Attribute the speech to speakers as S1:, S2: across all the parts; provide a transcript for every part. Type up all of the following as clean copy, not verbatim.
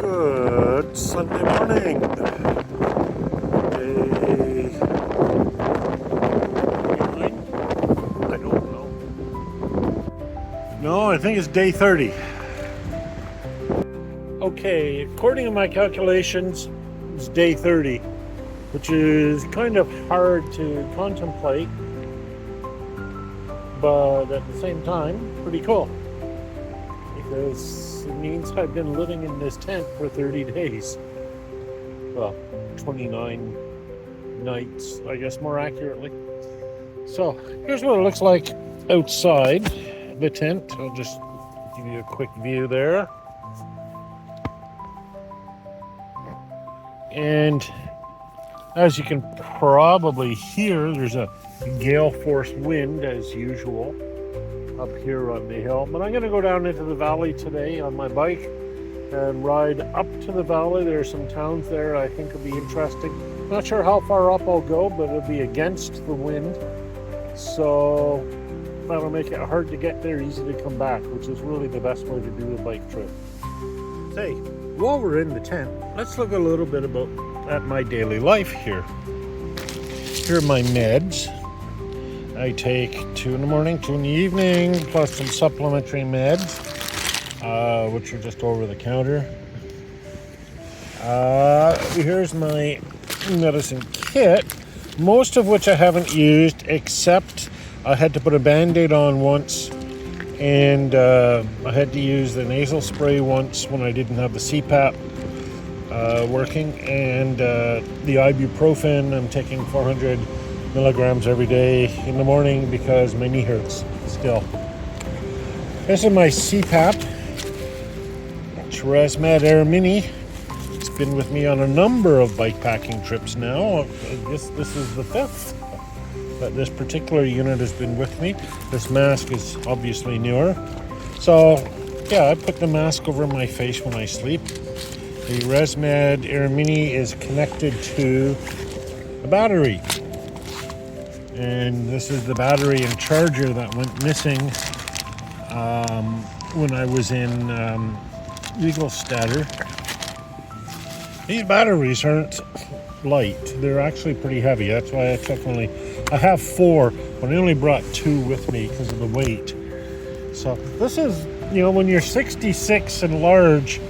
S1: Good Sunday morning. Day 29? I don't know. No, I think it's day 30. Okay, according to my calculations, it's day 30, which is kind of hard to contemplate, but at the same time, pretty cool. Because it means I've been living in this tent for 30 days. Well, 29 nights, I guess, more accurately. So, here's what it looks like outside the tent. I'll just give you a quick view there. And as you can probably hear, there's a gale force wind as usual up here on the hill. But I'm going to go down into the valley today on my bike and ride up to the valley. There are some towns there I think will be interesting. Not sure how far up I'll go, but it'll be against the wind. So that'll make it hard to get there, easy to come back, which is really the best way to do a bike trip. Hey, while we're in the tent, let's look a little bit at my daily life here. Here are my meds. I take 2 in the morning, 2 in the evening, plus some supplementary meds, which are just over the counter. Here's my medicine kit, most of which I haven't used, except I had to put a Band-Aid on once, and I had to use the nasal spray once when I didn't have the CPAP working, and the ibuprofen I'm taking 400 milligrams every day in the morning because my knee hurts still. This is my CPAP. It's Hrafnagil Air Mini. It's been with me on a number of bikepacking trips now. I guess this is the 5th that this particular unit has been with me. This mask is obviously newer. So yeah, I put the mask over my face when I sleep. The Hrafnagil Air Mini is connected to a battery. And this is the battery and charger that went missing when I was in Eaglestatter. These batteries aren't light. They're actually pretty heavy. That's why I have 4, but I only brought 2 with me because of the weight. So this is, when you're 66 and large,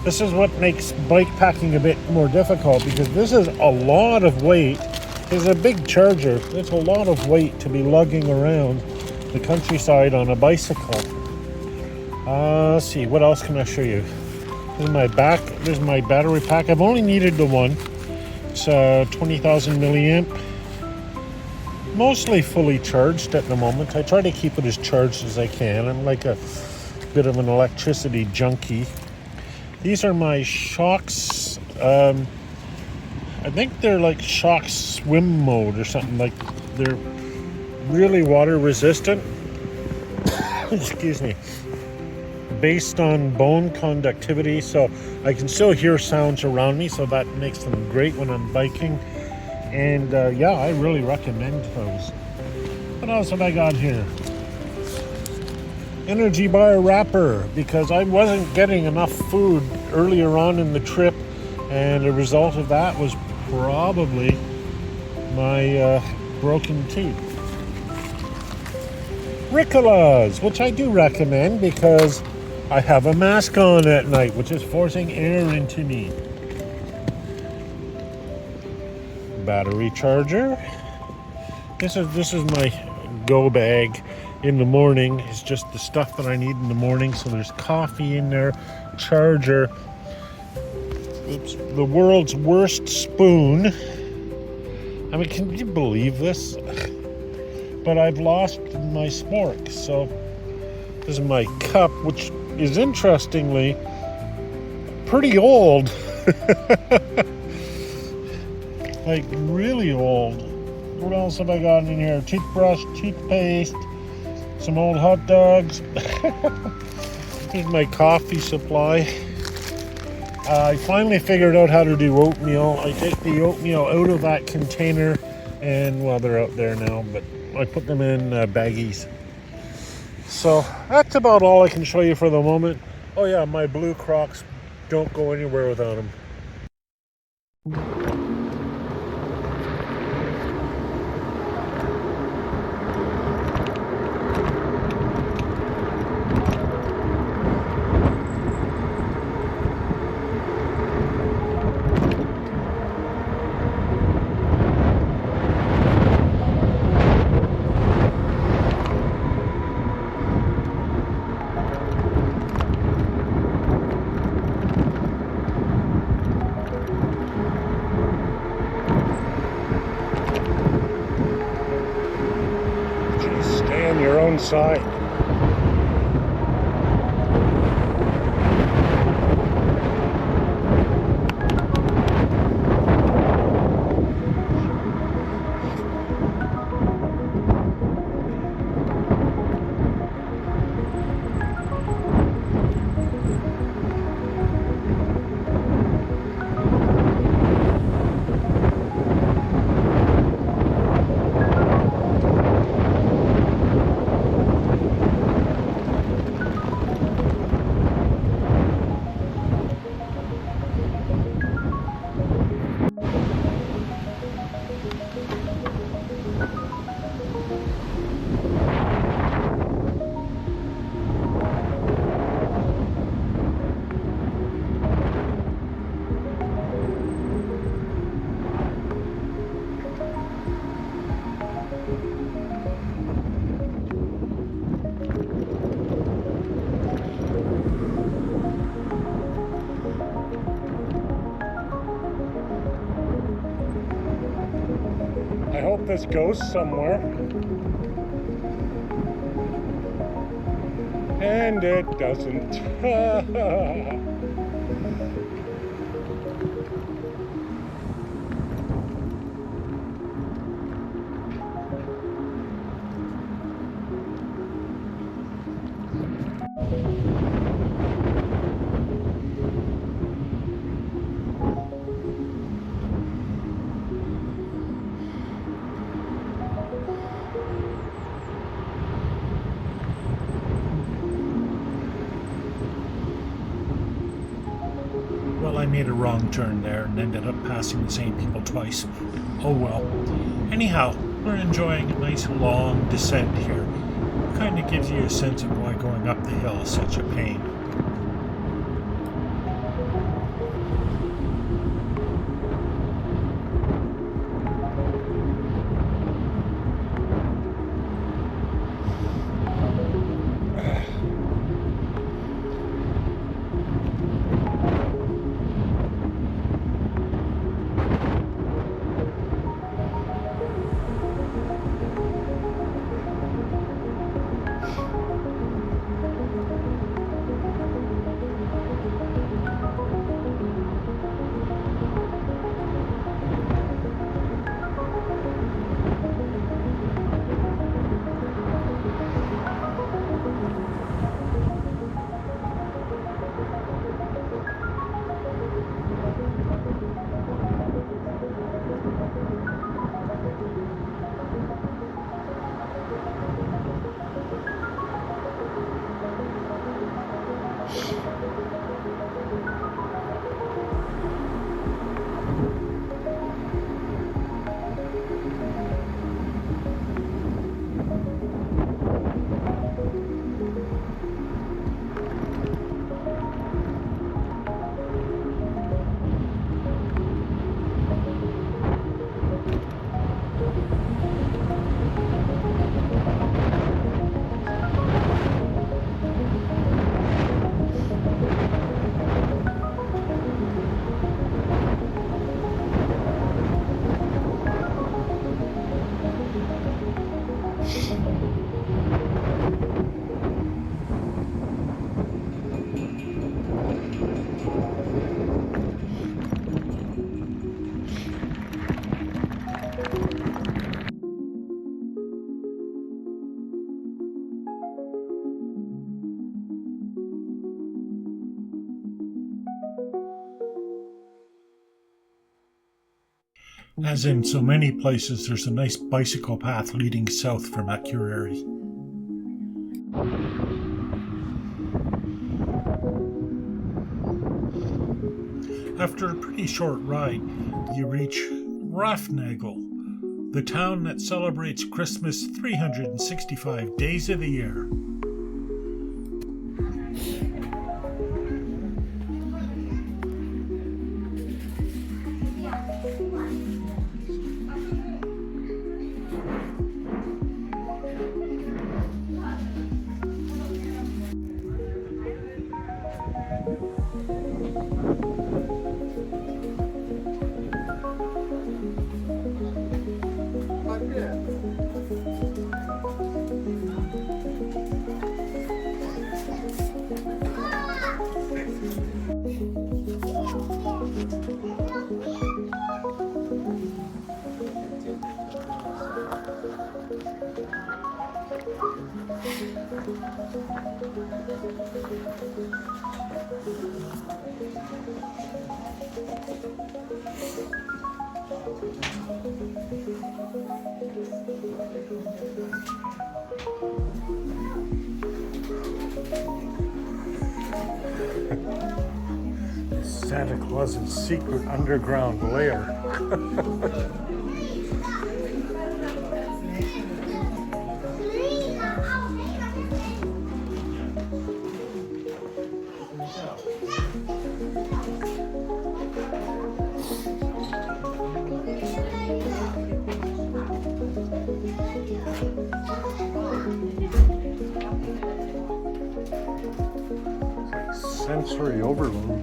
S1: this is what makes bike packing a bit more difficult, because this is a lot of weight. It's a big charger. It's a lot of weight to be lugging around the countryside on a bicycle. Let's see, what else can I show you? There's my battery pack. I've only needed the one. It's 20,000 milliamp. Mostly fully charged at the moment. I try to keep it as charged as I can. I'm like a bit of an electricity junkie. These are my Shocks. I think they're like Shock swim mode or something. Like, they're really water resistant. Excuse me. Based on bone conductivity, so I can still hear sounds around me, so that makes them great when I'm biking. And yeah, I really recommend those. What else have I got here? Energy bar wrapper, because I wasn't getting enough food earlier on in the trip, and the result of that was probably my broken teeth. Ricolas, which I do recommend because I have a mask on at night, which is forcing air into me. Battery charger. This is my go bag in the morning. It's just the stuff that I need in the morning. So there's coffee in there, charger. Oops, the world's worst spoon. I mean, can you believe this? But I've lost my spork. So this is my cup, which is interestingly pretty old. Like really old. What else have I got in here? Toothbrush, toothpaste, some old hot dogs. Here's my coffee supply. I finally figured out how to do oatmeal. I take the oatmeal out of that container, and well, they're out there now, but I put them in baggies. So that's about all I can show you for the moment. Oh yeah, my blue Crocs Don't go anywhere without them. Stay on your own side. I hope this goes somewhere. And it doesn't.
S2: Well, I made a wrong turn there and ended up passing the same people twice. Oh well. Anyhow, we're enjoying a nice long descent here. Kind of gives you a sense of why going up the hill is such a pain. As in so many places, there's a nice bicycle path leading south from Akureyri. After a pretty short ride, you reach Hrafnagil, the town that celebrates Christmas 365 days of the year.
S1: Santa Claus's secret underground lair. Sensory overload.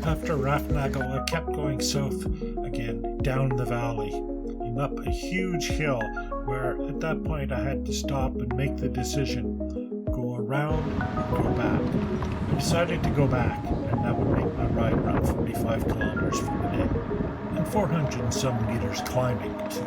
S2: After Hrafnagil, I kept going south again, down the valley, and up a huge hill where at that point I had to stop and make the decision, go around or go back. I decided to go back, and that would make my ride around 45 kilometers for the day, and 400 and some meters climbing too.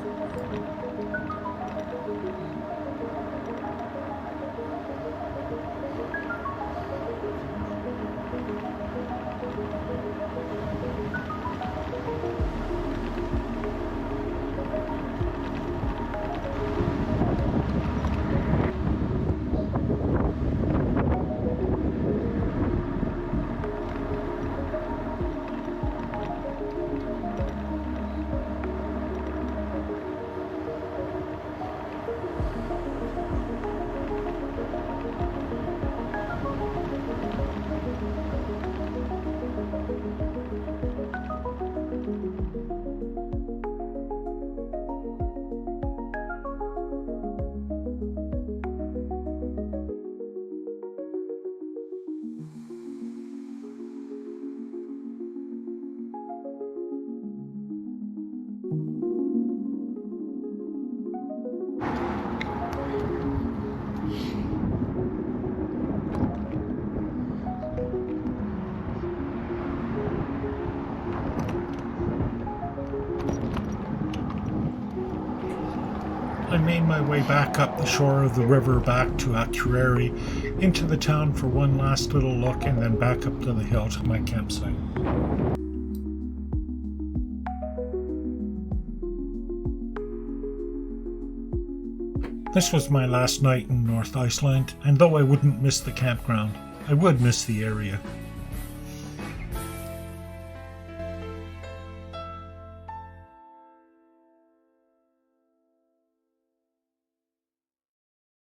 S2: I made my way back up the shore of the river back to Akureyri, into the town for one last little look, and then back up to the hill to my campsite. This was my last night in North Iceland, and though I wouldn't miss the campground, I would miss the area.